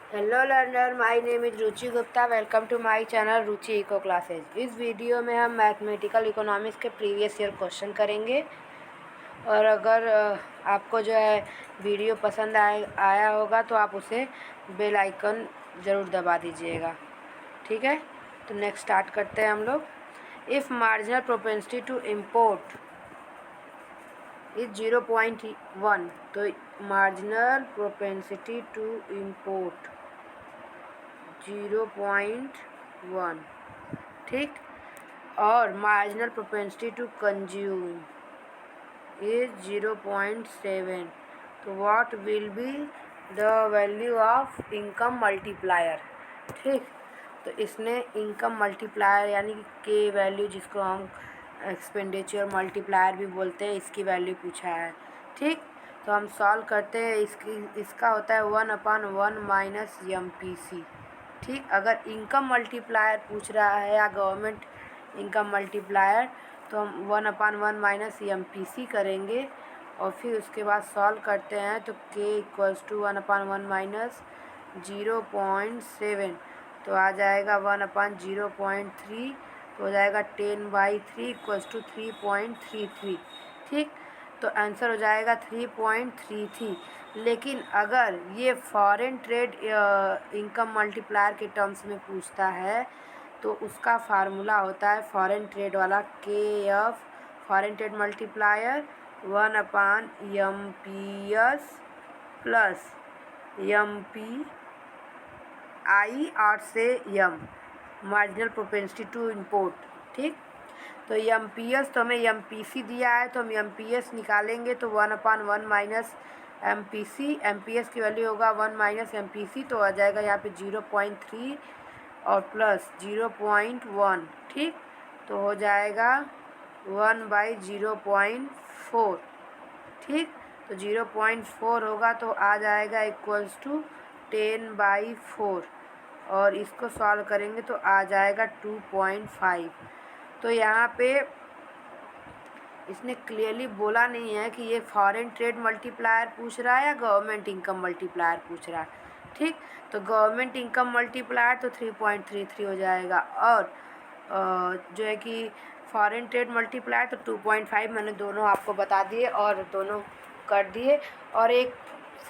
Hello learner, my name is Ruchi Gupta. Welcome to my channel Ruchi eco classes. इस video में हम mathematical economics के previous year question करेंगे। और अगर आपको जो है वीडियो पसंद आया होगा तो आप उसे बेल आइकन ज़रूर दबा दीजिएगा, ठीक है। तो नेक्स्ट स्टार्ट करते हैं हम लोग। If marginal propensity to import is 0.1, तो मार्जिनल प्रोपेंसिटी टू इम्पोर्ट 0.1, ठीक। और marginal propensity to consume is 0.7, तो what will be the value of income multiplier, ठीक। तो इसने इनकम मल्टीप्लायर यानी कि के वैल्यू, जिसको हम एक्सपेंडिचर मल्टीप्लायर भी बोलते हैं, इसकी वैल्यू पूछा है, ठीक। तो हम सॉल्व करते हैं। इसका होता है 1/1 माइनस MPC, ठीक। अगर इनकम मल्टीप्लायर पूछ रहा है या गवर्नमेंट इनकम मल्टीप्लायर, तो हम 1/1 माइनस MPC करेंगे और फिर उसके बाद सॉल्व करते हैं। तो k इक्वल्स टू 1/1 माइनस 0.7, तो आ जाएगा 1/0.3, तो हो जाएगा 10/3 इक्वल्स टू 3.33, ठीक। तो आंसर हो जाएगा 3.33। लेकिन अगर ये फॉरेन ट्रेड इनकम मल्टीप्लायर के टर्म्स में पूछता है तो उसका फार्मूला होता है फॉरेन ट्रेड वाला KF, foreign trade multiplier 1/MPS plus MPI, 8 से M, marginal propensity to import, ठीक। तो MPS, तो हमें MPC दिया है तो हम MPS निकालेंगे। तो 1/1 माइनस MPS की वैल्यू होगा 1 माइनस MPC, तो आ जाएगा यहाँ पे 0.3 और प्लस 0.1, ठीक। तो हो जाएगा 1/0.4, ठीक। तो 0.4 होगा तो आ जाएगा इक्वल्स टू 10/4, और इसको सॉल्व करेंगे तो आ जाएगा 2.5। तो यहाँ पे इसने क्लियरली बोला नहीं है कि ये फॉरेन ट्रेड मल्टीप्लायर पूछ रहा है या गवर्नमेंट इनकम मल्टीप्लायर पूछ रहा है, ठीक। तो गवर्नमेंट इनकम मल्टीप्लायर तो 3.33 हो जाएगा, और जो है कि फॉरेन ट्रेड मल्टीप्लायर तो 2.5। मैंने दोनों आपको बता दिए और दोनों कर दिए। और एक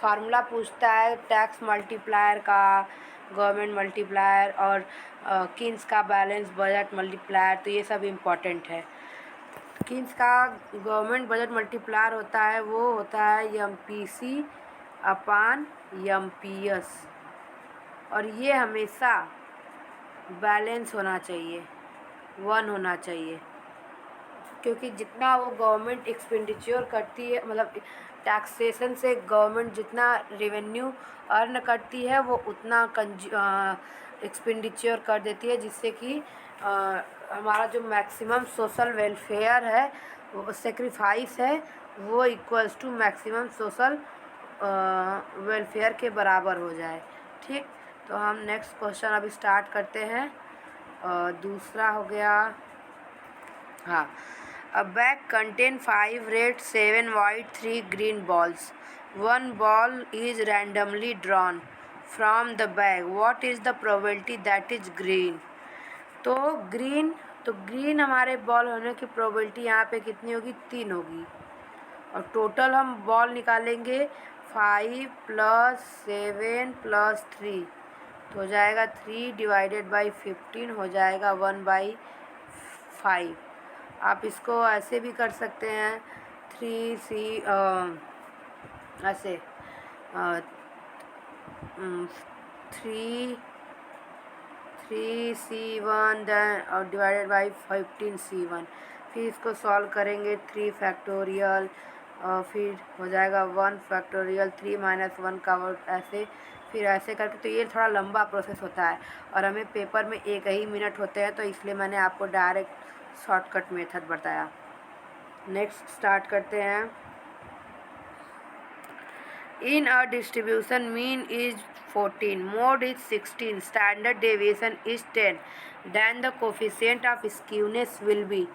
फार्मूला पूछता है टैक्स मल्टीप्लायर का, गवर्नमेंट मल्टीप्लायर और किन्स का बैलेंस बजट मल्टीप्लायर, तो ये सब इम्पॉर्टेंट है। किन्स का गवर्नमेंट बजट मल्टीप्लायर होता है, वो होता है MPC अपान MPS, और ये हमेशा बैलेंस होना चाहिए, 1 होना चाहिए, क्योंकि जितना वो गवर्नमेंट एक्सपेंडिचर करती है, मतलब टैक्सेशन से गवर्नमेंट जितना रेवेन्यू अर्न करती है वो उतना एक्सपेंडिचर कर देती है, जिससे कि हमारा जो मैक्सिमम सोशल वेलफेयर है, वो सेक्रीफाइस है, वो equals to maximum social welfare के बराबर हो जाए, ठीक। तो हम नेक्स्ट क्वेश्चन अभी स्टार्ट करते हैं। दूसरा हो गया, हाँ। A bag contain 5 red, 7 white, 3 green balls. One ball is randomly drawn from the bag. What is the probability that is green? तो ग्रीन हमारे बॉल होने की प्रोबेबिलिटी यहाँ पे कितनी होगी? 3 होगी। और टोटल हम बॉल निकालेंगे 5 + 7 + 3, तो हो जाएगा 3 डिवाइडेड बाई 15, हो जाएगा 1/5। आप इसको ऐसे भी कर सकते हैं, 3C ऐसे 3C1 देन और डिवाइडेड बाई 15C1। फिर इसको सॉल्व करेंगे 3 फैक्टोरियल, और फिर हो जाएगा 1 फैक्टोरियल, 3 - 1 का वर्ड, ऐसे फिर ऐसे करके। तो ये थोड़ा लंबा प्रोसेस होता है और हमें पेपर में 1 ही मिनट होते हैं, तो इसलिए मैंने आपको डायरेक्ट शॉर्टकट मेथड बताया। नेक्स्ट स्टार्ट करते हैं। In a distribution mean is 14, mode is 16, standard deviation is 10, then the coefficient of skewness will be.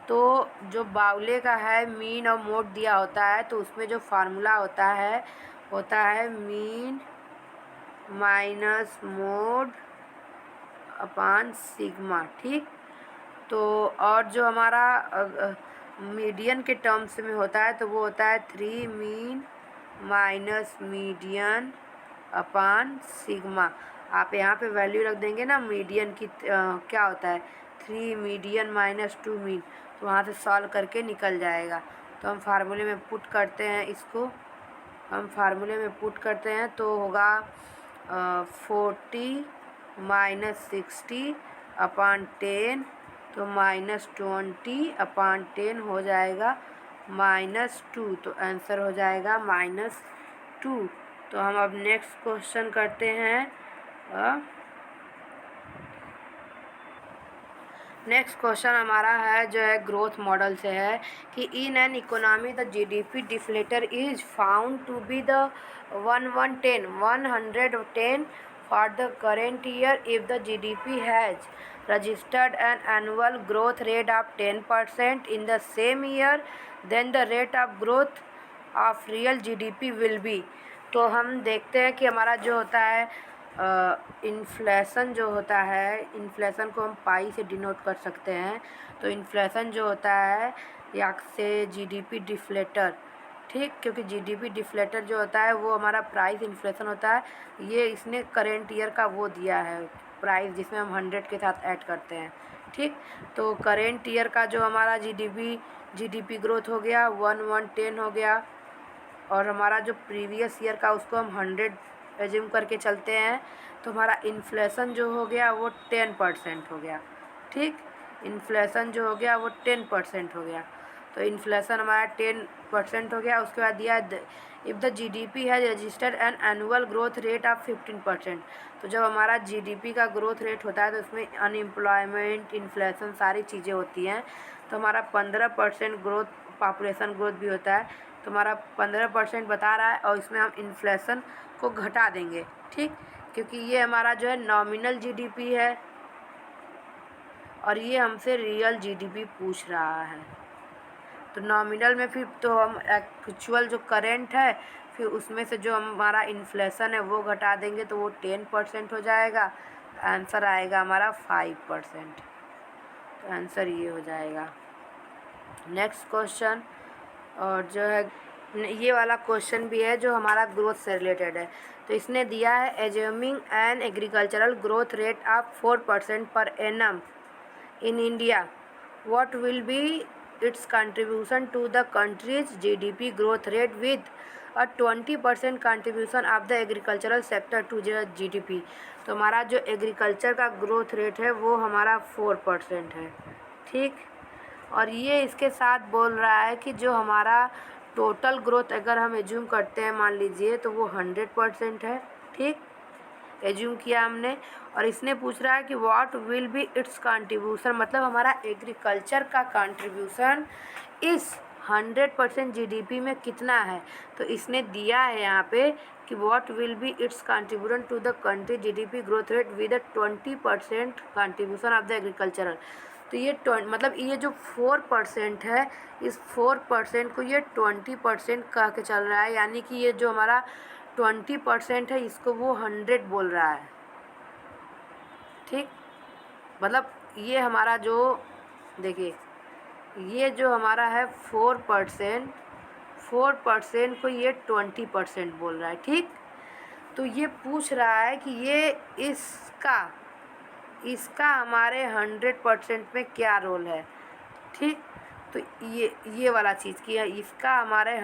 तो जो बाउले का है मीन और मोड दिया होता है, तो उसमें जो फार्मूला होता है मीन माइनस मोड अपान सिग्मा। ठीक, तो और जो हमारा मीडियन के टर्म्स में होता है तो वो होता है 3 मीन माइनस मीडियन अपान सिग्मा। आप यहाँ पे वैल्यू रख देंगे ना मीडियन की, क्या होता है 3 मीडियन माइनस 2 मीन, तो वहाँ से सॉल्व करके निकल जाएगा। तो हम फार्मूले में पुट करते हैं, इसको हम फार्मूले में पुट करते हैं तो होगा 40 माइनस 60 अपान 10, तो माइनस 20 अपान 10 हो जाएगा -2, तो आंसर हो जाएगा -2। तो हम अब नेक्स्ट क्वेश्चन करते हैं। नेक्स्ट क्वेश्चन हमारा है जो है ग्रोथ मॉडल से है कि in an economy the GDP deflator is found to be the 110 for the current year if the GDP has registered an annual growth rate of 10% in the same year, then the rate of growth of real GDP will be। तो हम देखते हैं कि हमारा जो होता है inflation जो होता है, इन्फ्लेशन को हम पाई से डिनोट कर सकते हैं। तो इन्फ्लेशन जो होता है या से जीडीपी डिफ्लेटर, ठीक, क्योंकि जीडीपी डिफ्लेटर जो होता है वो हमारा प्राइस इन्फ्लेशन होता है। ये इसने करेंट ईयर का वो दिया है प्राइस जिसमें हम 100 के साथ ऐड करते हैं। ठीक, तो करेंट ईयर का जो हमारा जीडीपी ग्रोथ हो गया 110 हो गया, और हमारा जो प्रीवियस ईयर का उसको हम 100 एज्यूम करके चलते हैं, तो हमारा इन्फ्लेशन जो हो गया वो 10% हो गया। ठीक, इन्फ्लेशन जो हो गया वो 10% हो गया। तो इन्फ्लेशन हमारा 10% हो गया। उसके बाद दिया if the GDP has registered an annual growth rate of 15%। तो जब हमारा जीडीपी का ग्रोथ रेट होता है तो उसमें अनएम्प्लॉयमेंट, इन्फ्लेशन सारी चीज़ें होती हैं। तो हमारा 15% ग्रोथ, पॉपुलेशन ग्रोथ भी होता है। तो हमारा 15% बता रहा है और इसमें हम इन्फ्लेशन को घटा देंगे। ठीक, क्योंकि ये हमारा जो है नॉमिनल जीडीपी है और ये हमसे रियल जीडीपी पूछ रहा है। तो नॉमिनल में फिर तो हम एक्चुअल जो करेंट है फिर उसमें से जो हमारा इन्फ्लेशन है वो घटा देंगे तो वो 10% हो जाएगा। आंसर आएगा हमारा 5%। तो आंसर ये हो जाएगा। नेक्स्ट क्वेश्चन, और जो है ये वाला क्वेश्चन भी है जो हमारा ग्रोथ से रिलेटेड है। तो इसने दिया है assuming an agricultural growth rate of 4% per annum in India, what will be its contribution to the country's GDP growth rate with a 20% contribution of the agricultural sector to GDP. तो हमारा जो agriculture का growth rate है वो हमारा 4% है। ठीक, और ये इसके साथ बोल रहा है कि जो हमारा टोटल ग्रोथ अगर हम एज्यूम करते हैं मान लीजिए तो वो 100% है। ठीक, एज्यूम किया हमने, और इसने पूछ रहा है कि what will be its contribution, मतलब हमारा एग्रीकल्चर का कंट्रीब्यूशन इस 100% जीडीपी में कितना है। तो इसने दिया है यहाँ पे कि what will be its contribution to the country GDP growth rate with 20% contribution of the agricultural. तो ये मतलब ये जो 4% है, इस 4% को ये 20% कह के चल रहा है, यानी कि ये जो हमारा 20% है इसको वो 100 बोल रहा है। ठीक, मतलब ये हमारा जो देखिए ये जो हमारा है 4% को ये 20% बोल रहा है। ठीक, तो ये पूछ रहा है कि ये इसका हमारे 100% में क्या रोल है। ठीक, तो ये वाला चीज़ की है, इसका हमारे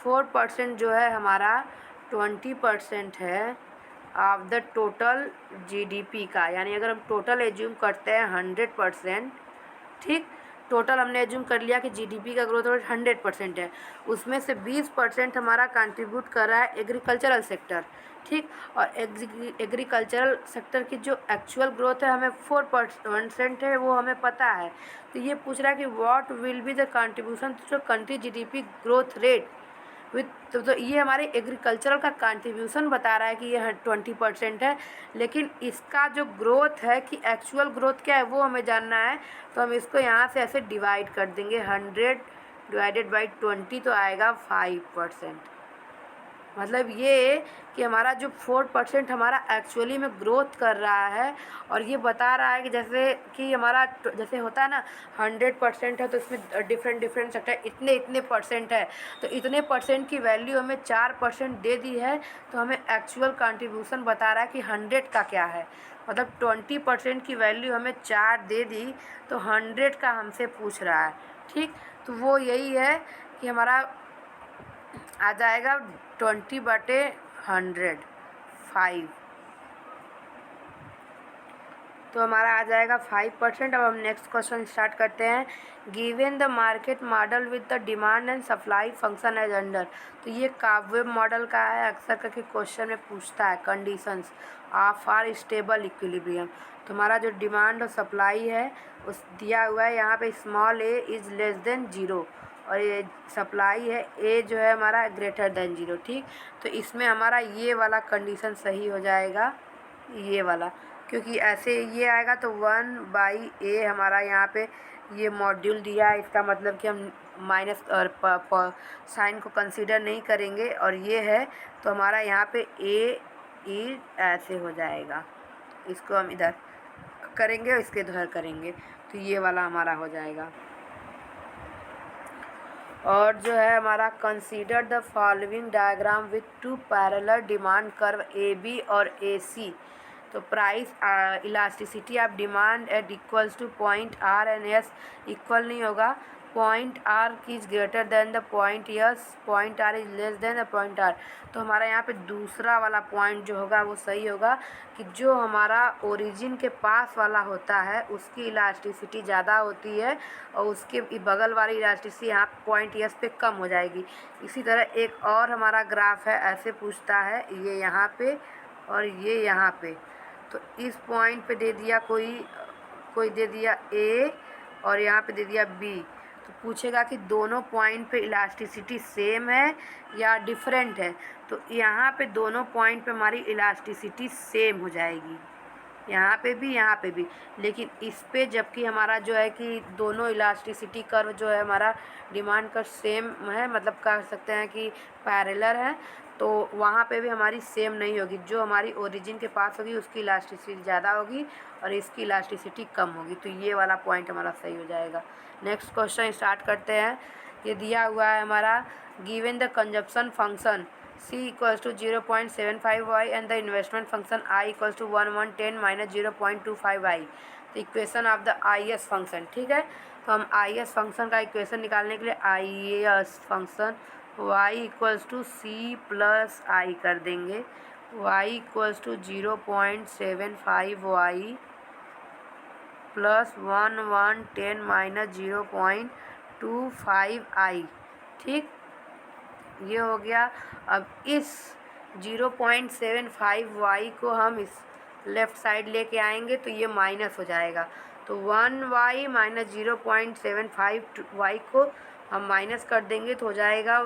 4% जो है हमारा 20% है ऑफ द टोटल जीडीपी का, यानी अगर हम टोटल एज्यूम करते हैं 100%। ठीक, टोटल हमने एज्यूम कर लिया कि जीडीपी का ग्रोथ रेट 100% है, उसमें से 20% हमारा कंट्रीब्यूट कर रहा है एग्रीकल्चरल सेक्टर। ठीक, और एग्रीकल्चरल सेक्टर की जो एक्चुअल ग्रोथ है हमें 4% है, वो हमें पता है। तो ये पूछ रहा है कि what will be the contribution to country GDP growth rate with, तो ये हमारे एग्रीकल्चरल का कंट्रीब्यूशन बता रहा है कि ये 20% है, लेकिन इसका जो ग्रोथ है कि एक्चुअल ग्रोथ क्या है वो हमें जानना है। तो हम इसको यहाँ से ऐसे डिवाइड कर देंगे, 100 डिवाइडेड बाई 20 तो आएगा 5%। मतलब ये कि हमारा जो 4% हमारा एक्चुअली में ग्रोथ कर रहा है, और ये बता रहा है कि जैसे कि हमारा जैसे होता है ना 100% है तो इसमें डिफरेंट डिफरेंट सेक्टर इतने इतने परसेंट है, तो इतने परसेंट की वैल्यू हमें 4% दे दी है, तो हमें एक्चुअल कंट्रीब्यूशन बता रहा है कि 100 का क्या है। मतलब 20% की वैल्यू हमें 4 दे दी, तो 100 का हमसे पूछ रहा है। ठीक, तो वो यही है कि हमारा आ जाएगा 20/100 5, तो हमारा आ जाएगा 5%। अब हम नेक्स्ट क्वेश्चन स्टार्ट करते हैं। Given the market model with the demand and supply function as under. तो ये कावेब मॉडल का है, अक्सर करके क्वेश्चन में पूछता है conditions of are stable equilibrium. तो हमारा जो डिमांड और सप्लाई है उस दिया हुआ है यहाँ पे small A is less than 0, और ये सप्लाई है ए जो है हमारा ग्रेटर देन 0। ठीक, तो इसमें हमारा ये वाला कंडीशन सही हो जाएगा, ये वाला, क्योंकि ऐसे ये आएगा तो 1/a हमारा यहाँ पे ये मॉड्यूल दिया है, इसका मतलब कि हम माइनस और साइन को कंसीडर नहीं करेंगे, और ये है तो हमारा यहाँ पे ए ई ऐसे हो जाएगा, इसको हम इधर करेंगे और इसके इधर करेंगे, तो ये वाला हमारा हो जाएगा। और जो है हमारा consider the following diagram with 2 parallel demand curve A B और ए सी। तो price elasticity of demand at equals to point R and S equal नहीं होगा, point R is greater than the point S, point R is less than the point R. तो हमारा यहाँ पे दूसरा वाला पॉइंट जो होगा वो सही होगा कि जो हमारा ओरिजिन के पास वाला होता है उसकी इलास्टिसिटी ज़्यादा होती है, और उसके बगल वाली इलास्टिसिटी यहाँ पॉइंट एस पे कम हो जाएगी। इसी तरह एक और हमारा ग्राफ है, ऐसे पूछता है, ये यहाँ पे और ये यहाँ पे। तो इस पॉइंट पे दे दिया कोई दे दिया ए और यहाँ पे दे दिया बी, तो पूछेगा कि दोनों पॉइंट पे इलास्टिसिटी सेम है या डिफरेंट है। तो यहाँ पे दोनों पॉइंट पे हमारी इलास्टिसिटी सेम हो जाएगी, यहाँ पे भी, लेकिन इस पे जबकि हमारा जो है कि दोनों इलास्टिसिटी कर्व जो है हमारा डिमांड का सेम है, मतलब कह सकते हैं कि पैरेलल है, तो वहाँ पे भी हमारी सेम नहीं होगी। जो हमारी ओरिजिन के पास होगी उसकी इलास्टिसिटी ज़्यादा होगी और इसकी इलास्टिसिटी कम होगी, तो ये वाला पॉइंट हमारा सही हो जाएगा। नेक्स्ट क्वेश्चन स्टार्ट करते हैं। ये दिया हुआ है हमारा, given the consumption function C equals to 0.75y and the investment function I equals to 110 minus 0.25y, तो equation of the IS function. ठीक है, तो हम IS फंक्शन का इक्वेशन निकालने के लिए IS function y equals to C plus I कर देंगे, y equals to 0.75y plus 110 minus 0.25i। ठीक, ये हो गया। अब इस 0.75y को हम इस लेफ़्ट साइड लेके आएंगे तो ये माइनस हो जाएगा, तो 1y माइनस 0.75y को हम माइनस कर देंगे तो हो जाएगा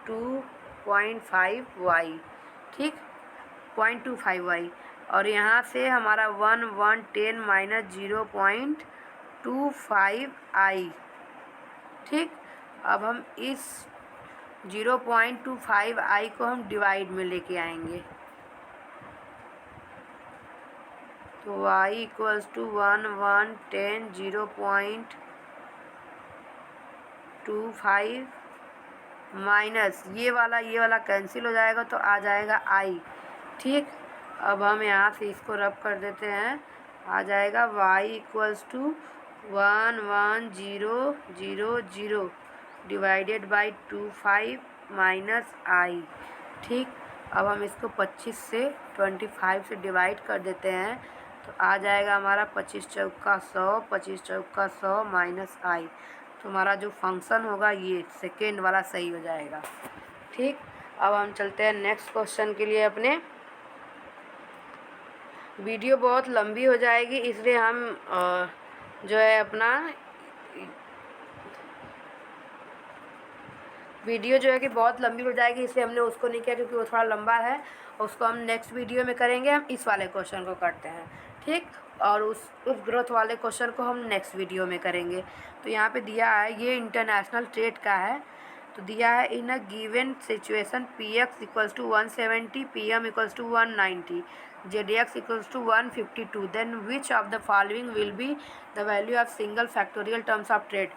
2.5y। ठीक, 0.25y, और यहाँ से हमारा 110 माइनस 0.25i। ठीक, अब हम इस 0.25i को हम डिवाइड में लेके आएंगे, तो y इक्वल्स टू 110 0.25 माइनस ये वाला कैंसिल हो जाएगा तो आ जाएगा i। ठीक, अब हम यहाँ से इसको रब कर देते हैं, आ जाएगा y equals to 11000 divided by 25 minus I. ठीक, अब हम इसको 25 से 25 से डिवाइड कर देते हैं तो आ जाएगा हमारा 25 चौका 100 माइनस आई, तो हमारा जो फंक्शन होगा ये सेकेंड वाला सही हो जाएगा। ठीक, अब हम चलते हैं नेक्स्ट क्वेश्चन के लिए। अपने वीडियो बहुत लंबी हो जाएगी इसलिए हम जो है अपना वीडियो जो है कि बहुत लंबी हो जाएगी इसलिए हमने उसको नहीं किया क्योंकि वो थोड़ा लंबा है, उसको हम नेक्स्ट वीडियो में करेंगे। हम इस वाले क्वेश्चन को करते हैं। ठीक, और उस ग्रोथ वाले क्वेश्चन को हम नेक्स्ट वीडियो में करेंगे। तो यहाँ पे दिया है, ये इंटरनेशनल ट्रेड का है, तो दिया है in a given situation P X equals to 170, P M equals to 190, Z X equals to 152, then which of the following will be the value of single factorial terms of trade.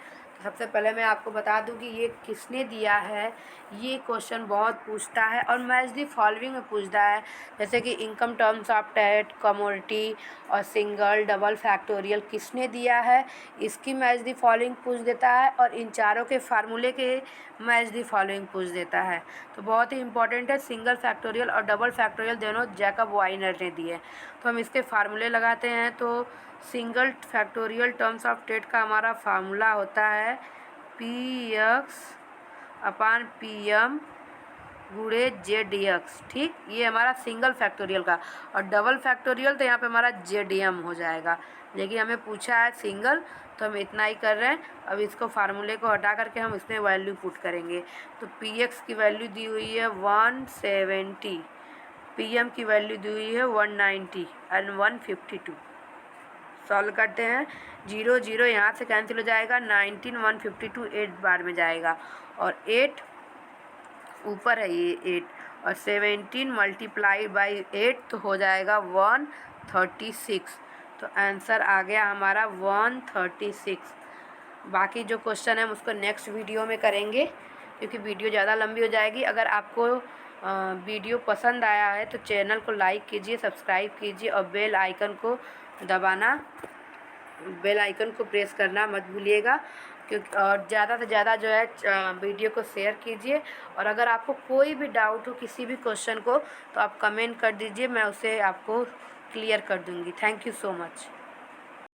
सबसे पहले मैं आपको बता दूं कि ये किसने दिया है। ये क्वेश्चन बहुत पूछता है और मैच दी फॉलोइंग में पूछता है, जैसे कि income terms of trade, commodity और सिंगल डबल फैक्टोरियल किसने दिया है, इसकी मैच दी फॉलोइंग पूछ देता है और इन चारों के फार्मूले के मैच दी फॉलोइंग पूछ देता है। तो बहुत ही इंपॉर्टेंट है। सिंगल फैक्टोरियल और डबल फैक्टोरियल दोनों जैकब वाइनर ने दिए। तो हम इसके फार्मूले लगाते हैं। तो single factorial terms of trade का हमारा फार्मूला होता है पी एक्स अपान पी एम गुणे जेड एक्स। ठीक, ये हमारा सिंगल फैक्टोरियल का। और डबल फैक्टोरियल तो यहाँ पे हमारा जेड एम हो जाएगा, लेकिन हमें पूछा है सिंगल तो हम इतना ही कर रहे हैं। अब इसको फार्मूले को हटा करके हम इसमें वैल्यू पुट करेंगे। तो पी एक्स की वैल्यू दी हुई है 170, पी एम की वैल्यू दी हुई है 190 एंड 152। सॉल्व करते हैं। 0 0 यहाँ से कैंसिल हो जाएगा, 19 152 8 बार में जाएगा और 8 ऊपर है ये 8 और 17 मल्टीप्लाई बाई 8 तो हो जाएगा 136। तो आंसर आ गया हमारा 136। बाकी जो क्वेश्चन है हम उसको नेक्स्ट वीडियो में करेंगे, क्योंकि वीडियो ज़्यादा लंबी हो जाएगी। अगर आपको वीडियो पसंद आया है तो चैनल को लाइक कीजिए, सब्सक्राइब कीजिए और बेल आइकन को दबाना, बेल आइकन को प्रेस करना मत भूलिएगा। क्योंकि और ज़्यादा से ज़्यादा जो है वीडियो को शेयर कीजिए। और अगर आपको कोई भी डाउट हो किसी भी क्वेश्चन को तो आप कमेंट कर दीजिए, मैं उसे आपको क्लियर कर दूँगी। Thank you so much.